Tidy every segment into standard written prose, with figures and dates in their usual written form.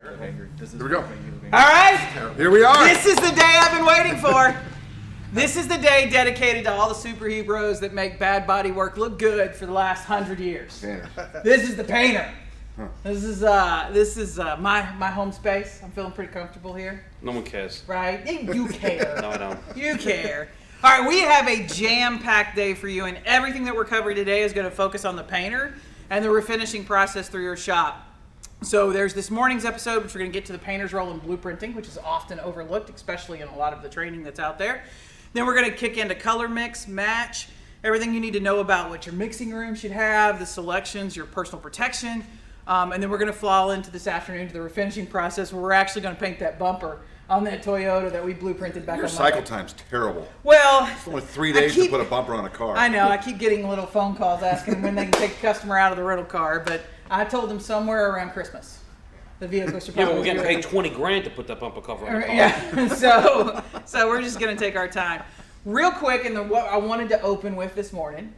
Here we go. All right. Here we are. This is the day I've been waiting for. This is the day dedicated to all the superheroes that make bad body work look good for the last 100 years. Painter. This is the painter. Huh. This is my home space. I'm feeling pretty comfortable here. No one cares. Right? You care. No, I don't. You care. All right, we have a jam-packed day for you, and everything that we're covering today is going to focus on the painter and the refinishing process through your shop. So there's this morning's episode, which we're going to get to the painter's role in blueprinting, which is often overlooked, especially in a lot of the training that's out there. Then we're going to kick into color mix, match, everything you need to know about what your mixing room should have, the selections, your personal protection. And then we're going to fall into this afternoon to the refinishing process, where we're actually going to paint that bumper on that Toyota that we blueprinted back on Monday. Your cycle time's terrible. Well, it's only 3 days to put a bumper on a car. I know. I keep getting little phone calls asking when they can take a customer out of the rental car, but I told them somewhere around Christmas. The vehicle should probably. Yeah, but we're getting paid $20,000 to put that bumper cover on the car. Yeah, so we're just going to take our time. Real quick, and what I wanted to open with this morning.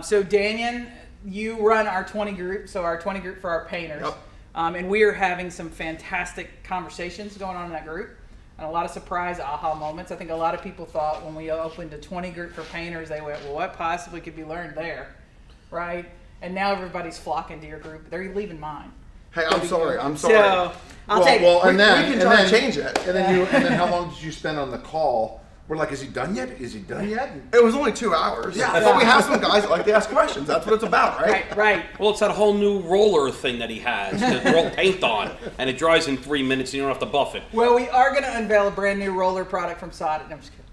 So Daniel, you run our 20 group, so our 20 group for our painters. Yep. And we are having some fantastic conversations going on in that group. And a lot of surprise aha moments. I think a lot of people thought when we opened a 20 group for painters, they went, well, what possibly could be learned there, right? And now everybody's flocking to your group. They're leaving mine. Hey, I'm sorry. So I'll take. And then we can try to change it. And then how long did you spend on the call? We're like, is he done yet? Is he done yet? It was only 2 hours. Yeah. But we have some guys that like to ask questions. That's what it's about, right? Right. Well, it's that whole new roller thing that he has to roll paint on, and it dries in 3 minutes, and you don't have to buff it. Well, we are going to unveil a brand new roller product from Sada. No, I'm just kidding.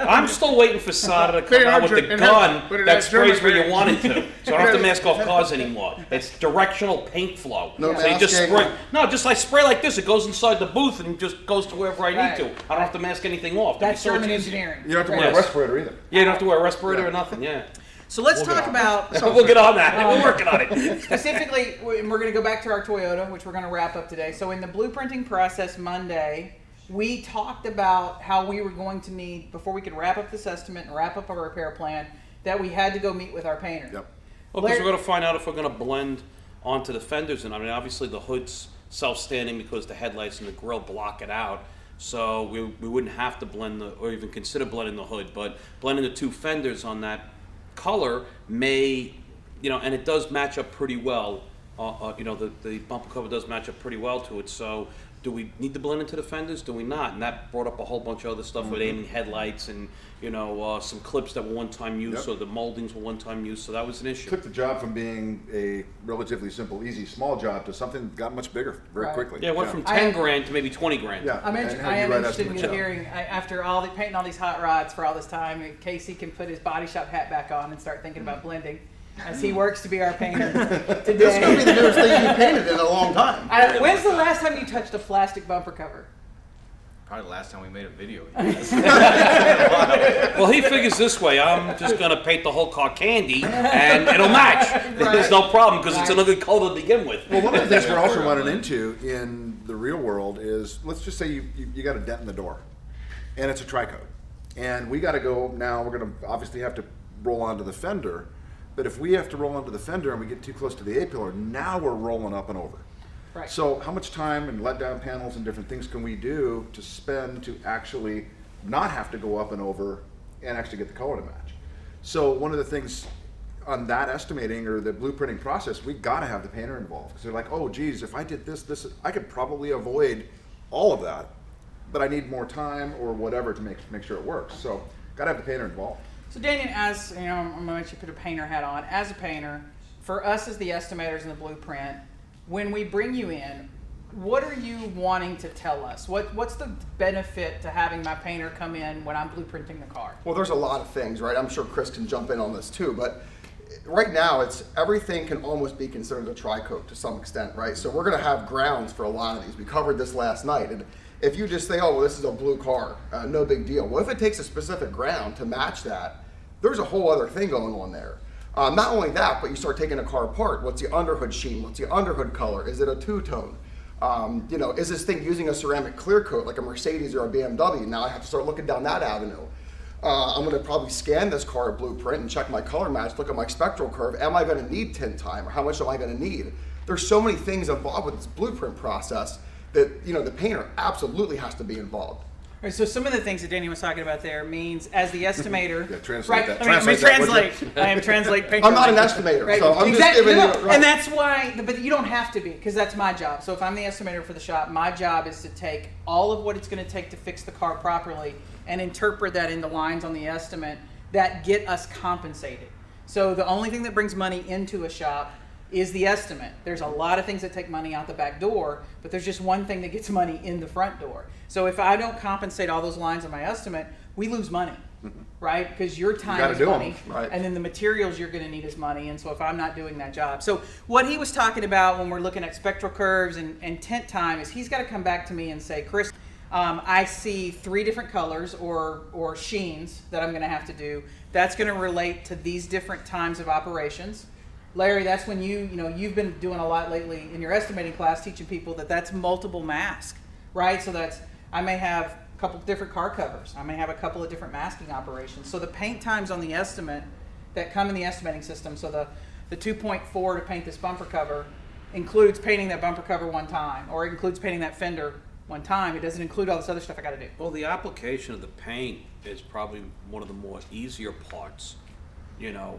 I'm still waiting for Sada to come out with the gun that sprays where you want it to. So I don't have to mask off cars anymore. It's directional paint flow. No so you just masking. spray. No, just I spray like this. It goes inside the booth and just goes to wherever I need Right. to. I don't have to mask anything off. That's so German it's easy. engineering. You don't have to wear Yes. a respirator either. Yeah, you don't have to wear a respirator or nothing. Yeah. So let's talk about We'll get on that. We're working on it. specifically, and we're going to go back to our Toyota, which we're going to wrap up today. So in the blueprinting process Monday, we talked about how we were going to need, before we could wrap up this estimate and wrap up our repair plan, that we had to go meet with our painter. Yep. Well, because we're going to find out if we're going to blend onto the fenders. And I mean, obviously the hood's self-standing because the headlights and the grille block it out. So we wouldn't have to blend or even consider blending the hood. But blending the two fenders on that color may, and it does match up pretty well. The bumper cover does match up pretty well to it. So do we need to blend into the fenders? Do we not? And that brought up a whole bunch of other stuff with aiming headlights and some clips that were one-time use, or the moldings were one-time use. So that was an issue. Took the job from being a relatively simple, easy, small job to something that got much bigger very quickly. Yeah, it went from $10,000 to maybe $20,000. Yeah. I am right interested in estimate. hearing, after painting all these hot rods for all this time, Casey can put his body shop hat back on and start thinking about blending as he works to be our painter today. This is going to be the newest thing you painted in a long time. When's the last time you touched a plastic bumper cover? Probably the last time we made a video. Well, he figures this way. I'm just going to paint the whole car candy, and it'll match. There's no problem because it's another color to begin with. Well, one of the things we're also running into in the real world is, let's just say you got a dent in the door, and it's a tri-coat. And we got to go now, we're going to obviously have to roll onto the fender. But if we have to roll onto the fender and we get too close to the A-pillar, now we're rolling up and over. Right. So how much time and let down panels and different things can we do to spend to actually not have to go up and over and actually get the color to match? So one of the things on that estimating or the blueprinting process, we got to have the painter involved. Because they're like, oh geez, if I did this, I could probably avoid all of that, but I need more time or whatever to make sure it works. So got to have the painter involved. So Daniel, as I'm going to let you put a painter hat on. As a painter, for us as the estimators in the blueprint, when we bring you in, what are you wanting to tell us? What's the benefit to having my painter come in when I'm blueprinting the car? Well, there's a lot of things, right? I'm sure Chris can jump in on this too, but right now everything can almost be considered a tri-coat to some extent, right? So we're going to have grounds for a lot of these. We covered this last night, and if you just say, oh, well, this is a blue car, no big deal. Well, if it takes a specific ground to match that, there's a whole other thing going on there. Not only that, but you start taking a car apart. What's the underhood sheen? What's the underhood color? Is it a two-tone? Is this thing using a ceramic clear coat like a Mercedes or a BMW? Now I have to start looking down that avenue. I'm going to probably scan this car at Blueprint and check my color match, look at my spectral curve. Am I going to need tint time, or how much am I going to need? there's so many things involved with this blueprint process that, you know, the painter absolutely has to be involved. All right, so some of the things that Danny was talking about there means as the estimator. Yeah, translate right, that. Let me Translate that, would translate. I am translate painter. I'm not an estimator, Right. so I'm exactly. just giving No, you right. And that's why, but you don't have to be, because that's my job. So if I'm the estimator for the shop, my job is to take all of what it's going to take to fix the car properly and interpret that into lines on the estimate that get us compensated. So the only thing that brings money into a shop is the estimate. There's a lot of things that take money out the back door, but there's just one thing that gets money in the front door. So if I don't compensate all those lines on my estimate, we lose money, right? Because your time is money, right. and then the materials you're going to need is money. And so if I'm not doing that job, so what he was talking about when we're looking at spectral curves and tint time is he's got to come back to me and say, Chris, I see 3 different colors or sheens that I'm going to have to do. That's going to relate to these different times of operations. Larry, that's when you've been doing a lot lately in your estimating class, teaching people that that's multiple mask, right? So that's, I may have a couple different car covers. I may have a couple of different masking operations. So the paint times on the estimate that come in the estimating system, so the 2.4 to paint this bumper cover includes painting that bumper cover one time, or it includes painting that fender one time. It doesn't include all this other stuff I got to do. Well, the application of the paint is probably one of the more easier parts, you know.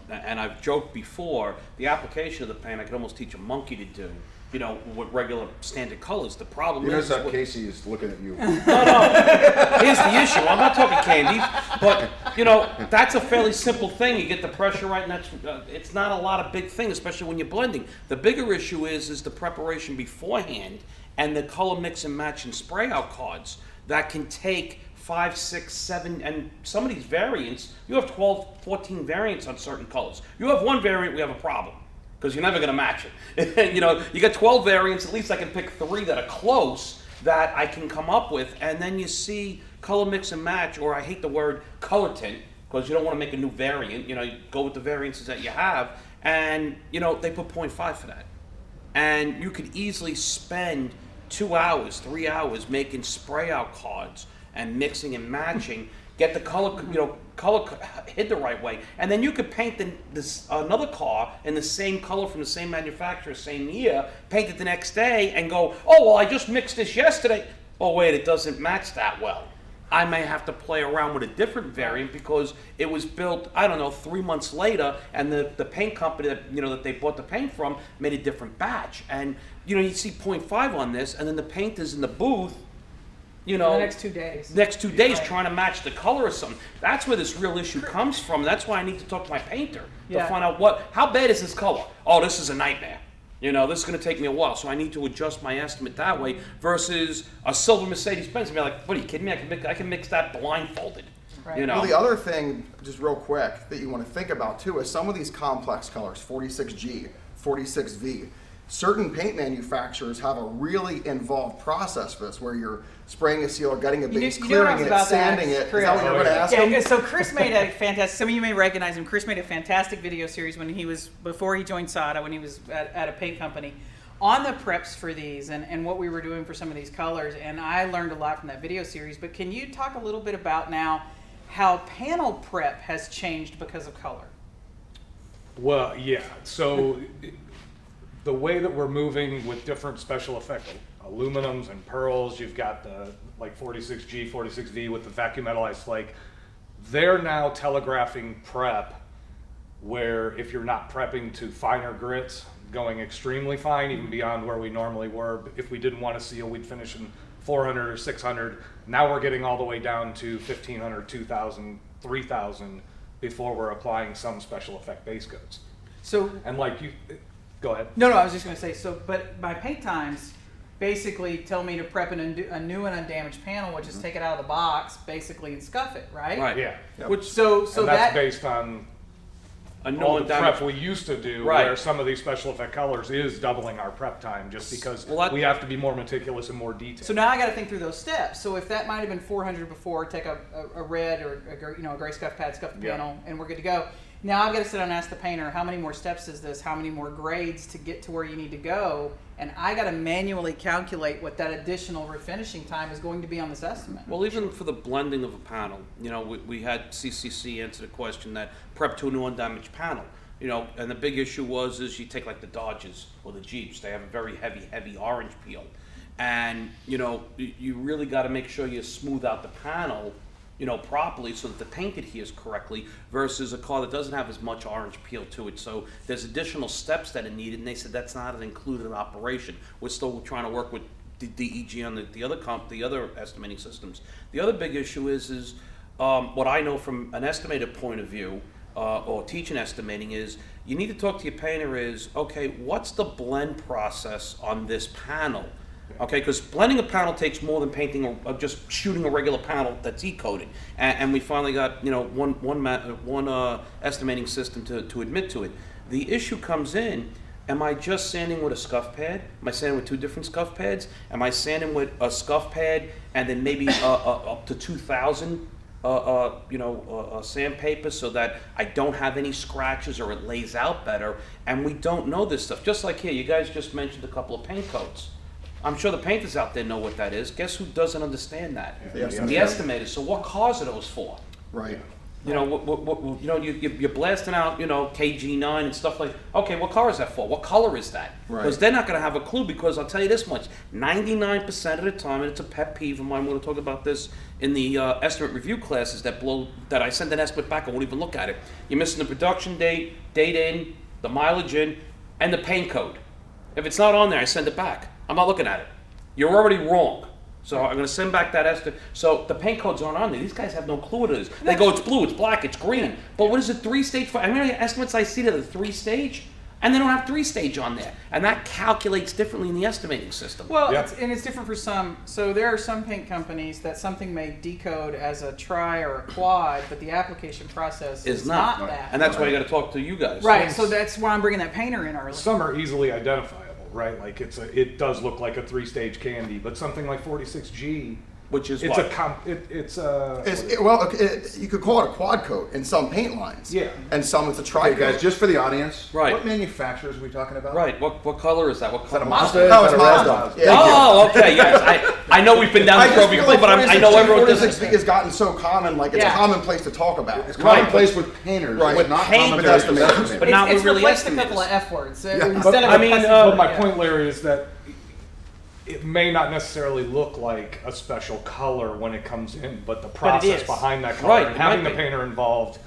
And I've joked before, the application of the paint I could almost teach a monkey to do, you know, with regular standard colors. The problem You is notice that Casey is looking at you. here's the issue. I'm not talking candy, but you know that's a fairly simple thing. You get the pressure right, and that's it's not a lot of big thing, especially when you're blending. The bigger issue is the preparation beforehand and the color mix and match and spray out cards that can take 5, 6, 7, and some of these variants. You have 12, 14 variants on certain colors. You have one variant, we have a problem, because you're never going to match it. You know, you got 12 variants, at least I can pick 3 that are close that I can come up with, and then you see color mix and match, or I hate the word color tint, because you don't want to make a new variant. You know, you go with the variances that you have, and you know, they put 0.5 for that. And you could easily spend 2 hours, 3 hours making spray out cards and mixing and matching, get the color, you know, color hit the right way, and then you could paint this another car in the same color from the same manufacturer, same year, paint it the next day, and go, oh well, I just mixed this yesterday. Oh wait, it doesn't match that well. I may have to play around with a different variant because it was built, I don't know, 3 months later, and the paint company that that they bought the paint from made a different batch, and you know, you see 0.5 on this, and then the painters in the booth, you know, the next 2 days. Next 2 days Right. trying to match the color or something. That's where this real issue comes from. That's why I need to talk to my painter to Yeah. find out how bad is this color? Oh, this is a nightmare. You know, this is going to take me a while, so I need to adjust my estimate that way versus a silver Mercedes-Benz. And be like, what are you kidding me? I can mix that blindfolded. Right. You know. Well, the other thing, just real quick, that you want to think about too is some of these complex colors, 46G, 46V. Certain paint manufacturers have a really involved process for this, where you're spraying a sealer, getting a base, You know clearing what it, I was about to sanding ask, it. Is Chris. that what you're going to ask him? Yeah, so Chris made a fantastic, some of you may recognize him, Chris made a fantastic video series before he joined SADA, when he was at a paint company, on the preps for these and what we were doing for some of these colors, and I learned a lot from that video series. But can you talk a little bit about now how panel prep has changed because of color? Well, yeah. So the way that we're moving with different special effect aluminums and pearls, you've got the like 46G, 46V with the vacuum metallized flake. They're now telegraphing prep where if you're not prepping to finer grits, going extremely fine, even beyond where we normally were. If we didn't want to seal, we'd finish in 400 or 600. Now we're getting all the way down to 1,500, 2,000, 3,000 before we're applying some special effect base coats. So And like you, go ahead. No, I was just going to say, but my paint times basically tell me to prep a new and undamaged panel, which is take it out of the box, basically, and scuff it, right? Right. Yeah. Which So And that's that, based on a all no the damage. prep we used to do, Right. where some of these special effect colors is doubling our prep time just because Well, that- we have to be more meticulous and more detailed. so now I got to think through those steps. So if that might have been 400 before, take a red or a gray scuff pad, scuff the Yeah. panel, and we're good to go. Now I've got to sit down and ask the painter, how many more steps is this? How many more grades to get to where you need to go? And I got to manually calculate what that additional refinishing time is going to be on this estimate. Well, even for the blending of a panel, you know, we had CCC answer the question that prep to a new undamaged panel. you know, and the big issue is you take like the Dodges or the Jeeps, they have a very heavy orange peel. And, you know, you really got to make sure you smooth out the panel, you know, properly so that the paint adheres correctly versus a car that doesn't have as much orange peel to it. So there's additional steps that are needed, and they said that's not an included operation. We're still trying to work with the DEG on the other estimating systems. The other big issue is what I know from an estimator point of view, or teaching estimating, is you need to talk to your painter is, okay, what's the blend process on this panel? Okay, because blending a panel takes more than painting or just shooting a regular panel that's E-coated. And we finally got, you know, one estimating system to admit to it. The issue comes in, am I just sanding with a scuff pad? Am I sanding with 2 different scuff pads? Am I sanding with a scuff pad and then maybe up to 2,000 sandpaper so that I don't have any scratches or it lays out better? And we don't know this stuff. Just like here, you guys just mentioned a couple of paint coats. I'm sure the painters out there know what that is. Guess who doesn't understand that? The The estimators. So what cars are those for? Right. You know, you're blasting out, you know, KG9 and stuff like. Okay, what car is that for? What color is that? Because Right. they're not going to have a clue. Because I'll tell you this much: 99% of the time, and it's a pet peeve of mine. I'm going to talk about this in the estimate review classes that I send an estimate back. I won't even look at it. You're missing the production date in, the mileage in, and the paint code. If it's not on there, I send it back. I'm not looking at it. You're already wrong. So I'm going to send back that estimate. So the paint codes aren't on there. These guys have no clue what it is. They go, it's blue, it's black, it's green. But what is it, 3-stage? I mean, the estimates I see that are 3-stage, and they don't have 3-stage on there. And that calculates differently in the estimating system. Well, Yeah. it's different for some. So there are some paint companies that something may decode as a tri or a quad, but the application process is not that. And that's why you got to talk to you guys. Right. So that's why I'm bringing that painter in early. Some are easily identifiable, right? Like it does look like a 3-stage candy, but something like 46G, Which is it's what? You could call it a quad coat in some paint lines. Yeah. And some it's a Okay, tri-coat. guys, just for the audience, Right. what manufacturers are we talking about? Right. What color is that? What Is that color? a Mazda? Oh, Is it's that a Mazda. Red? Yeah. Oh, okay. Yes, I know we've been down this road before, but I know everyone does 46V has gotten so common, like it's Yeah. a commonplace to talk about. It's Right. commonplace with painters, Right. but not Painters. commonplace with Estimators. estimators. But not it's with really replaced a estimators. couple of F words Yeah. instead of. I mean, but my yeah. point, Larry, is that it may not necessarily look like a special color when it comes in, but the process is. behind that color Right, and it having might the be. painter involved,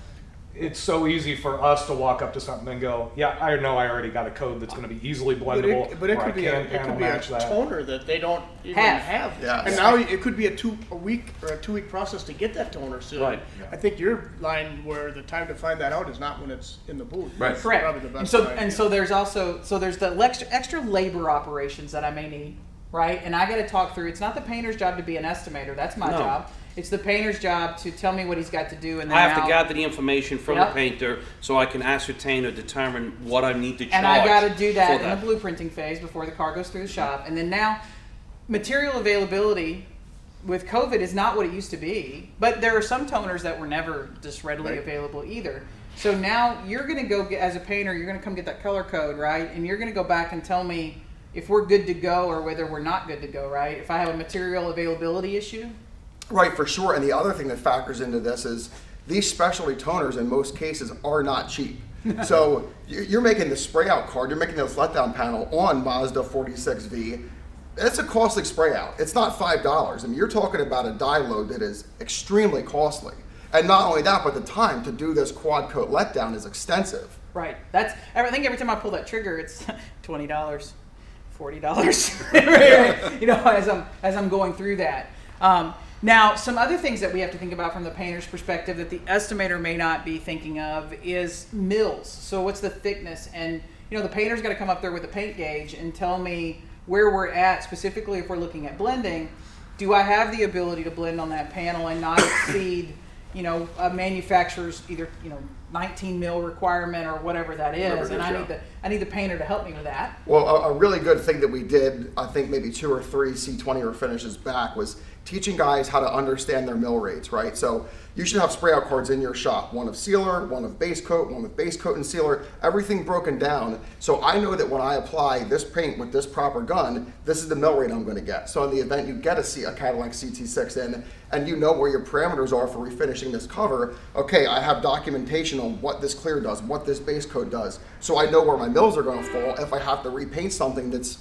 it's so easy for us to walk up to something and go, yeah, I know I already got a code that's going to be easily blendable, But it or I could be can panel match a that. toner that they don't even Have. have. Yeah. And now it could be a 2-week or a 2-week process to get that toner. So Right. I think your line where the time to find that out is not when it's in the booth. Right. It's Correct. Probably the best And so time, and yeah. so there's also there's the extra labor operations that I may need, right? And I got to talk through. It's not the painter's job to be an estimator. That's my No. job. It's the painter's job to tell me what he's got to do, and then I have to now- gather the information from Yep. the painter so I can ascertain or determine what I need to charge. And I got to do that for in the blueprinting phase before the car goes through the shop. And then now, material availability with COVID is not what it used to be. But there are some toners that were never just readily Right. available either. So now you're going to go get, as a painter, you're going to come get that color code, right? And you're going to go back and tell me if we're good to go or whether we're not good to go, right? If I have a material availability issue. Right, for sure. And the other thing that factors into this is these specialty toners in most cases are not cheap. So you're making the spray out card, you're making this letdown panel on Mazda 46V. It's a costly spray out. It's not $5. I mean, you're talking about a die load that is extremely costly. And not only that, but the time to do this quad coat letdown is extensive. Right. That's. I think every time I pull that trigger, it's $20, $40. You know, as I'm going through that. Now, some other things that we have to think about from the painter's perspective that the estimator may not be thinking of is mills. So, what's the thickness? And you know, the painter's got to come up there with a paint gauge and tell me where we're at. Specifically, if we're looking at blending, do I have the ability to blend on that panel and not exceed, you know, a manufacturer's either 19 mil requirement or whatever that is, Whatever it and is, I need the painter to help me with that. Well, a really good thing that we did, I think maybe 2 or 3 C20 refinishes back, was teaching guys how to understand their mill rates, right? So you should have spray out cards in your shop, one of sealer, one of base coat, one with base coat and sealer, everything broken down. So I know that when I apply this paint with this proper gun, this is the mill rate I'm going to get. So in the event you get a Cadillac CT6 in, and you know where your parameters are for refinishing this cover, okay, I have documentation on what this clear does, what this base coat does. So I know where my mills are going to fall if I have to repaint something that's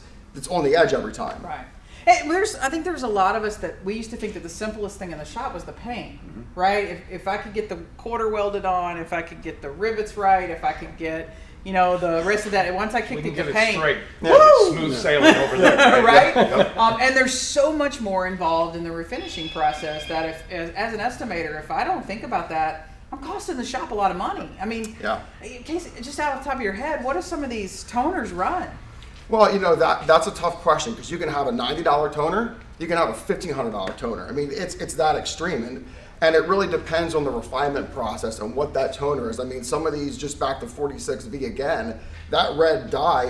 on the edge every time. Right. Hey, I think there's a lot of us that we used to think that the simplest thing in the shop was the paint, right? If I could get the quarter welded on, if I could get the rivets right, if I could get, the rest of that. Once I We kicked can it get to it paint, straight. woo! Smooth sailing over there. right? And there's so much more involved in the refinishing process that as an estimator, if I don't think about that, I'm costing the shop a lot of money. I mean, Yeah. Casey, just out of the top of your head, what do some of these toners run? Well, that's a tough question because you can have a $90 toner, you can have a $1,500 toner. I mean, it's that extreme, and it really depends on the refinement process and what that toner is. I mean, some of these, just back to 46V again, that red dye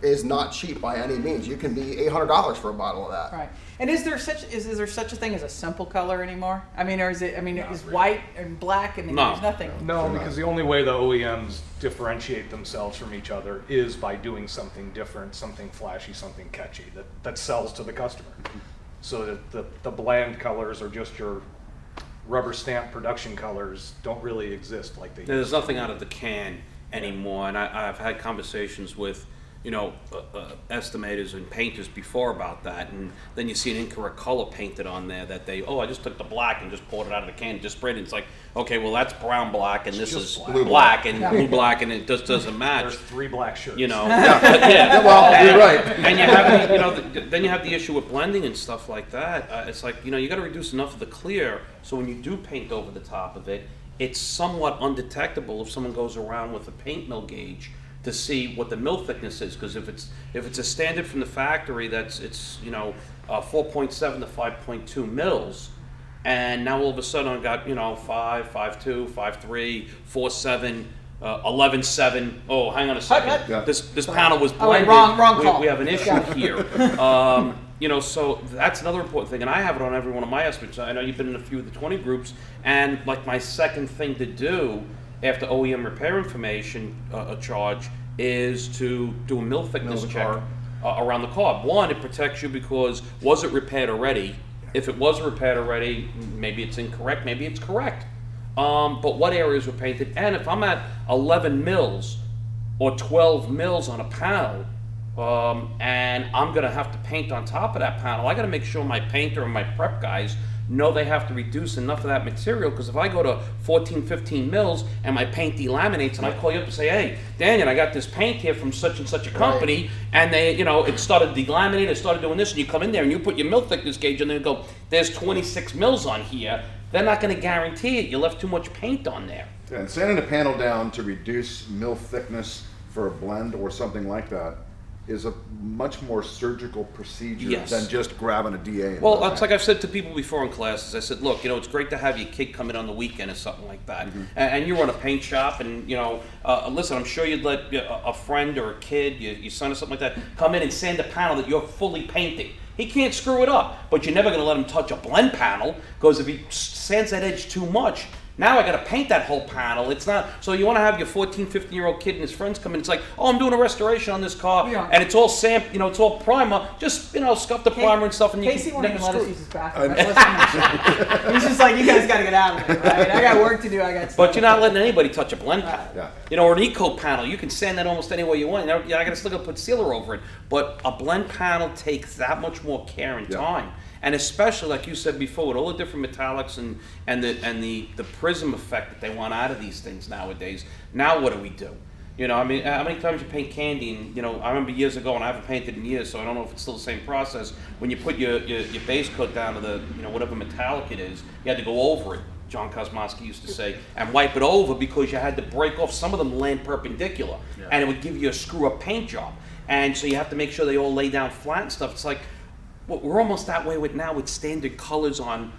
is not cheap by any means. You can be $800 for a bottle of that. Right. And is there such a thing as a simple color anymore? I mean, or is it? I mean, is white and black? I mean, No. there's nothing. No, because the only way the OEMs differentiate themselves from each other is by doing something different, something flashy, something catchy that sells to the customer. So that the bland colors or just your rubber stamp production colors don't really exist like they used to. There's nothing out of the can anymore, and I've had conversations with estimators and painters before about that, and then you see an incorrect color painted on there that I just took the black and just poured it out of the can and just sprayed it. It's like, okay, well that's brown black and this is just blue black and blue black, and it just doesn't match. There's 3 black shirts. Yeah. Well, you're right. And you have then you have the issue with blending and stuff like that. It's like, you got to reduce enough of the clear so when you do paint over the top of it, it's somewhat undetectable if someone goes around with a paint mill gauge to see what the mill thickness is. Because if it's a standard from the factory it's 4.7 to 5.2 mils, and now all of a sudden I've got 5, 5.2, 5.3, 4.7, 11.7. Oh, hang on a second. Yeah. This panel was Oh, wait, blended. wrong call. We have an issue here. So that's another important thing, and I have it on every one of my estimates. I know you've been in a few of the 20 groups, and like my second thing to do after OEM repair information charge is to do a mill thickness check around the car. One, it protects you because was it repaired already? If it was repaired already, maybe it's incorrect, maybe it's correct. But what areas were painted? And if I'm at 11 mils or 12 mils on a panel, and I'm gonna have to paint on top of that panel, I gotta make sure my painter and my prep guys know they have to reduce enough of that material, because if I go to 14, 15 mils and my paint delaminates and I call you up and say, hey, Daniel, I got this paint here from such and such a company, and they, it started delaminating, it started doing this, and you come in there and you put your mill thickness gauge in there and go, there's 26 mils on here, they're not gonna guarantee it, you left too much paint on there. And sanding a panel down to reduce mill thickness for a blend or something like that is a much more surgical procedure Yes. than just grabbing a DA. And Well, doing it's that. like I've said to people before in classes. I said, look, it's great to have your kid come in on the weekend or something like that. And you run a paint shop, and listen, I'm sure you'd let a friend or a kid, your son or something like that, come in and sand a panel that you're fully painting. He can't screw it up, but you're never going to let him touch a blend panel, because if he sands that edge too much, now I got to paint that whole panel. It's not, so you want to have your 14, 15-year-old kid and his friends come in. It's like, oh, I'm doing a restoration on this car, Yeah. and it's all it's all primer. Just, scuff the primer and stuff, and you Casey can won't even let us screw. use his bathroom. He's just like, you guys got to get out of it, right? I got work to do. I got stuff. But you're not letting anybody touch a blend panel. Yeah. Or an eco panel. You can sand that almost any way you want. I got to still got to put sealer over it. But a blend panel takes that much more care and Yeah. time. And especially, like you said before, with all the different metallics and the prism effect that they want out of these things nowadays. Now what do we do? How many times you paint candy? And I remember years ago, and I haven't painted in years, so I don't know if it's still the same process. When you put your base coat down to the whatever metallic it is, you had to go over it. John Kosmowski used to say, and wipe it over, because you had to break off. Some of them land perpendicular, and it would give you a screw-up paint job. And so you have to make sure they all lay down flat and stuff. It's like, well, we're almost that way with standard colors on,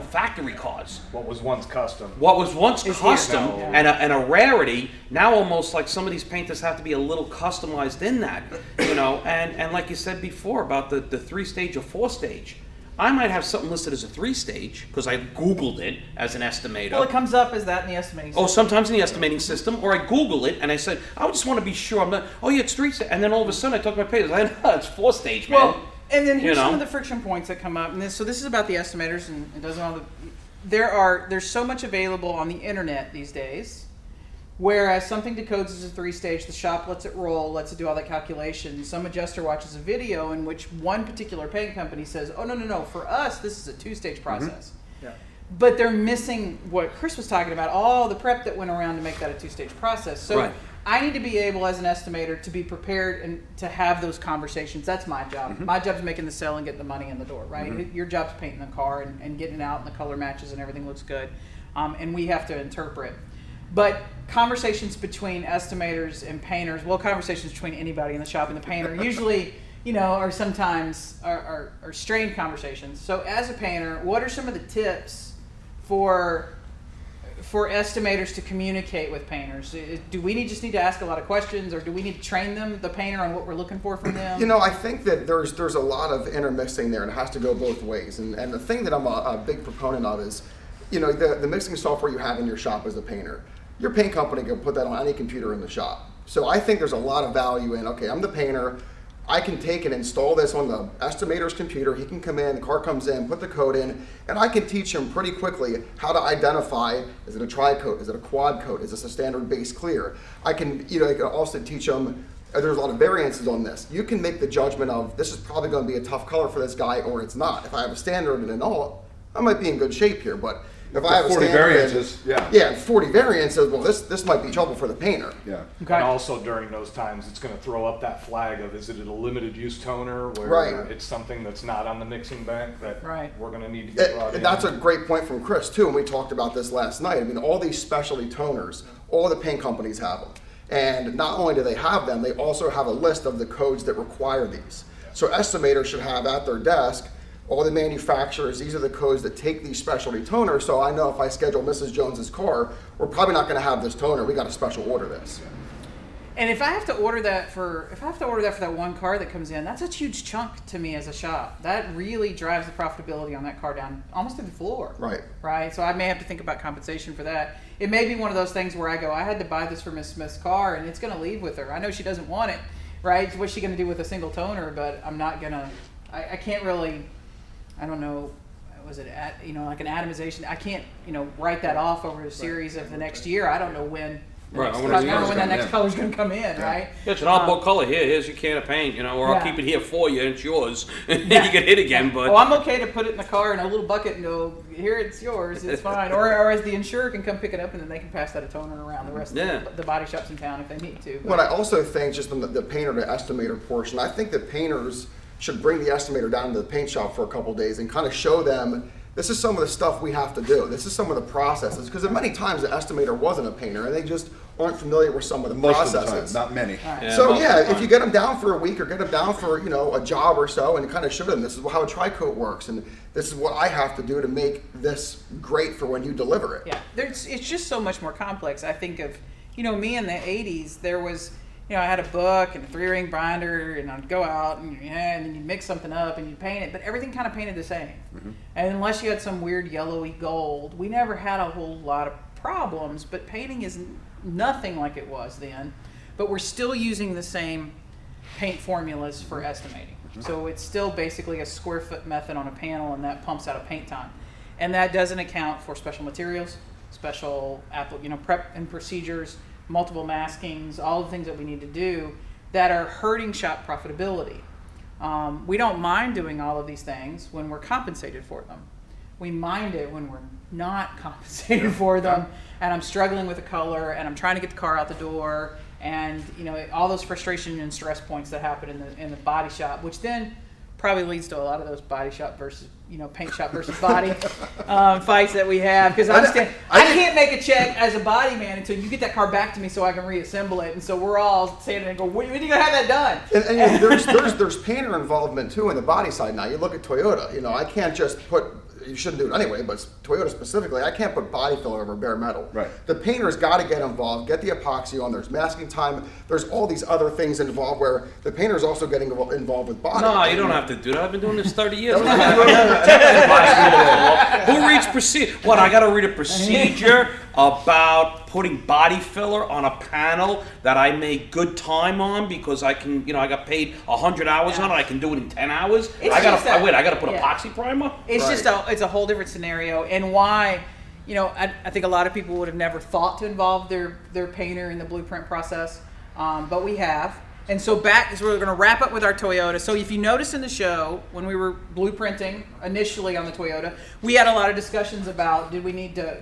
factory cars. What was once custom. What was once It's custom here now. and a rarity, now almost like some of these painters have to be a little customized in that, and like you said before about the 3-stage or 4-stage. I might have something listed as a 3-stage because I Googled it as an estimator. Well, it comes up as that in the estimating Oh, system. sometimes in the estimating system, or I Google it and I said, I just want to be sure I'm not. Oh yeah, it's 3-stage, and then all of a sudden I talk to my payers. I know it's 4-stage, man. Well, and then here's You know? some of the friction points that come up. And this is about the estimators, and it doesn't all the. There's so much available on the internet these days. Whereas something decodes as a 3-stage, the shop lets it roll, lets it do all that calculation. Some adjuster watches a video in which one particular paint company says, "Oh no, for us this is a 2-stage process." Yeah. But they're missing what Chris was talking about, all the prep that went around to make that a 2-stage process. So Right. I need to be able, as an estimator, to be prepared and to have those conversations. That's my job. My job's making the sale and getting the money in the door, right? Your job's painting the car and getting it out, and the color matches and everything looks good. And we have to interpret. But conversations between estimators and painters, well, conversations between anybody in the shop and the painter, usually, are sometimes are strained conversations. So as a painter, what are some of the tips for estimators to communicate with painters? Do we just need to ask a lot of questions, or do we need to train them, the painter, on what we're looking for from them? I think that there's a lot of intermixing there, and it has to go both ways. And the thing that I'm a big proponent of is, the mixing software you have in your shop as a painter. Your paint company can put that on any computer in the shop. So I think there's a lot of value in, okay, I'm the painter, I can take and install this on the estimator's computer. He can come in, the car comes in, put the code in, and I can teach him pretty quickly how to identify, is it a tri-coat, is it a quad coat, is this a standard base clear? I can also teach him, there's a lot of variances on this. You can make the judgment of, this is probably going to be a tough color for this guy, or it's not. If I have a standard and an all, I might be in good shape here, but if I have a 40 standard, variances, yeah. Yeah, 40 variances, well, this might be trouble for the painter. Yeah. Okay. And also during those times, it's going to throw up that flag of, is it a limited use toner where Right. it's something that's not on the mixing bank that Right. we're going to need to get brought in. And that's a great point from Chris too, and we talked about this last night. I mean, all these specialty toners, all the paint companies have them. And not only do they have them, they also have a list of the codes that require these. So estimators should have at their desk all the manufacturers, these are the codes that take these specialty toners, so I know if I schedule Mrs. Jones's car, we're probably not gonna have this toner, we gotta special order this. And if I have to order that for that one car that comes in, that's a huge chunk to me as a shop. That really drives the profitability on that car down almost to the floor. Right. Right. So I may have to think about compensation for that. It may be one of those things where I go, I had to buy this for Miss Smith's car, and it's going to leave with her. I know she doesn't want it, right? What's she going to do with a single toner? But I'm not gonna. I can't really. I don't know. Was it like an atomization? I can't write that off over a series of the next year. I don't know when. Right, I I wanna don't see know what's when that coming next in. color's going to come in, right? Yeah, it's an oddball color. Here's your can of paint, or I'll Yeah. keep it here for you, and it's yours. Yeah. You get hit again, but Well, I'm okay to put it in the car in a little bucket and go, here, it's yours, it's fine. Or as the insurer can come pick it up, and then they can pass that a toner around the rest Yeah. of the body shops in town if they need to. What I also think, just on the painter to estimator portion, I think that painters should bring the estimator down to the paint shop for a couple days and kind of show them, this is some of the stuff we have to do. This is some of the processes. Because many times the estimator wasn't a painter and they just aren't familiar with some of the Most processes. of the time, not many. Yeah, So most of yeah, the if time. you get them down for a week or get them down for a job or so, and kind of show them this is how a tri-coat works, and this is what I have to do to make this great for when you deliver it. Yeah, it's just so much more complex. I think of, me in the 80s, there was, I had a book and a 3-ring binder, and I'd go out and then you'd mix something up and you'd paint it, but everything kind of painted the same. And unless you had some weird yellowy gold, we never had a whole lot of problems, but painting is nothing like it was then. But we're still using the same paint formulas for estimating. So it's still basically a square foot method on a panel, and that pumps out a paint time. And that doesn't account for special materials, special prep and procedures, multiple maskings, all the things that we need to do that are hurting shop profitability. We don't mind doing all of these things when we're compensated for them. We mind it when we're not compensated for them, and I'm struggling with a color, and I'm trying to get the car out the door, and all those frustration and stress points that happen in the body shop, which then probably leads to a lot of those body shop versus paint shop versus body fights that we have, because I can't make a check as a body man until you get that car back to me so I can reassemble it, and so we're all standing and go, when are you gonna have that done? And there's painter involvement too in the body side now. You look at Toyota, I can't just put you shouldn't do it anyway, but Toyota specifically, I can't put body filler over bare metal. Right. The painter's got to get involved, get the epoxy on. There's masking time. There's all these other things involved where the painter's also getting involved with body. No, you don't have to do that. I've been doing this 30 years. Who reads procedure? What, I got to read a procedure about putting body filler on a panel that I make good time on because I can, I got paid 100 hours on it. I can do it in 10 hours. It's I just got to put yeah. epoxy primer? It's just it's a whole different scenario, and why, I think a lot of people would have never thought to involve their painter in the blueprint process, but we have. And so so we're going to wrap up with our Toyota. So if you notice in the show, when we were blueprinting initially on the Toyota, we had a lot of discussions about, did we need to,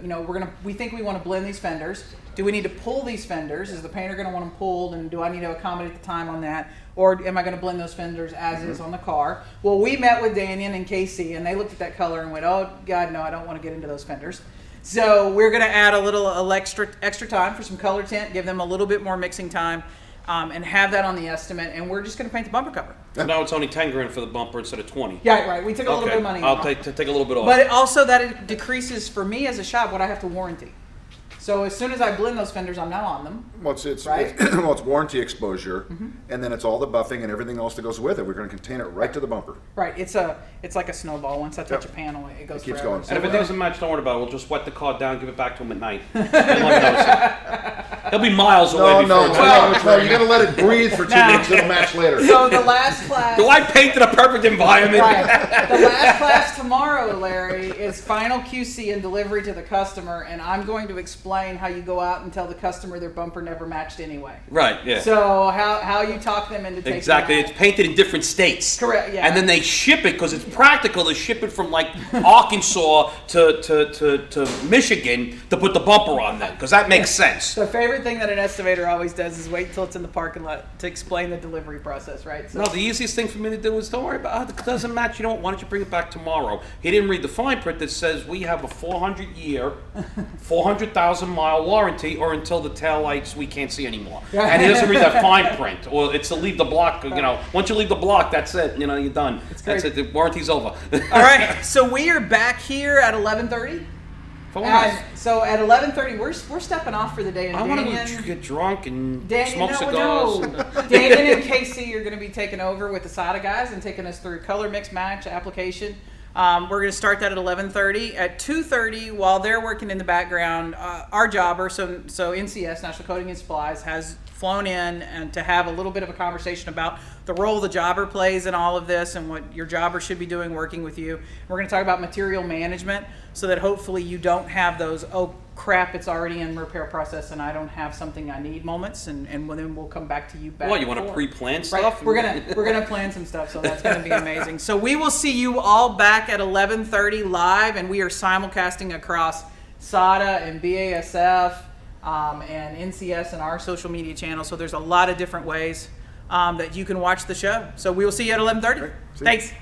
we think we want to blend these fenders. Do we need to pull these fenders? Is the painter going to want them pulled? And do I need to accommodate the time on that? Or am I going to blend those fenders as is on the car? Well, we met with Daniel and Casey, and they looked at that color and went, oh, God, no, I don't want to get into those fenders. So we're going to add a little extra time for some color tint, give them a little bit more mixing time, and have that on the estimate. And we're just going to paint the bumper cover. So now it's only 10 grand for the bumper instead of 20. Yeah, right. We took a little bit of money I'll off. take a little bit off. But also that it decreases, for me as a shop, what I have to warranty. So as soon as I blend those fenders, I'm now on them. Well, it's Right? it's warranty exposure, and then it's all the buffing and everything else that goes with it. We're going to contain it right to the bumper. Right. It's like a snowball. Once I touch a panel, it goes It keeps forever. going. So And if it we're doesn't match, don't worry about it. We'll just wet the car down, give it back to him at night. And let me notice it. He'll be miles away before it's You got to let it breathe for 2 minutes. It'll match later. So the last class. Do I paint in a perfect environment? Right. The last class tomorrow, Larry, is final QC and delivery to the customer, and I'm going to explain how you go out and tell the customer their bumper never matched anyway. Right, yeah. So how you talk them into taking Exactly. that. It's painted in different states. Correct, yeah. And then they ship it because it's practical to ship it from like Arkansas to Michigan to put the bumper on them because that makes sense. The favorite thing that an estimator always does is wait until it's in the parking lot to explain the delivery process, right? So No, the easiest thing for me to do is don't worry about it. It doesn't match. You know what? Why don't you bring it back tomorrow? He didn't read the fine print that says we have a 400-year, 400,000-mile warranty or until the taillights we can't see anymore. And he doesn't read that fine print. Or it's to leave the block, once you leave the block, that's it. You're done. That's it. The warranty's over. all right, so we are back here at 11:30. For what? And so at 11:30, we're stepping off for the day. And I want Daniel- to get drunk and Daniel, smoke no, cigars. no. Daniel and Casey are going to be taking over with the SADA guys and taking us through color mix match application. We're going to start that at 11:30. At 2:30, while they're working in the background, our jobber, so NCS, National Coating and Supplies, has flown in and to have a little bit of a conversation about the role the jobber plays in all of this and what your jobber should be doing working with you. We're going to talk about material management so that hopefully you don't have those, oh crap, it's already in repair process and I don't have something I need moments, and then we'll come back to you back. What, you want to forward. pre-plan Right. stuff? We're gonna plan some stuff, so that's gonna be amazing. So we will see you all back at 11:30 live, and we are simulcasting across SADA and BASF and NCS and our social media channels. So there's a lot of different ways that you can watch the show. So we will see you at 11:30. Thanks.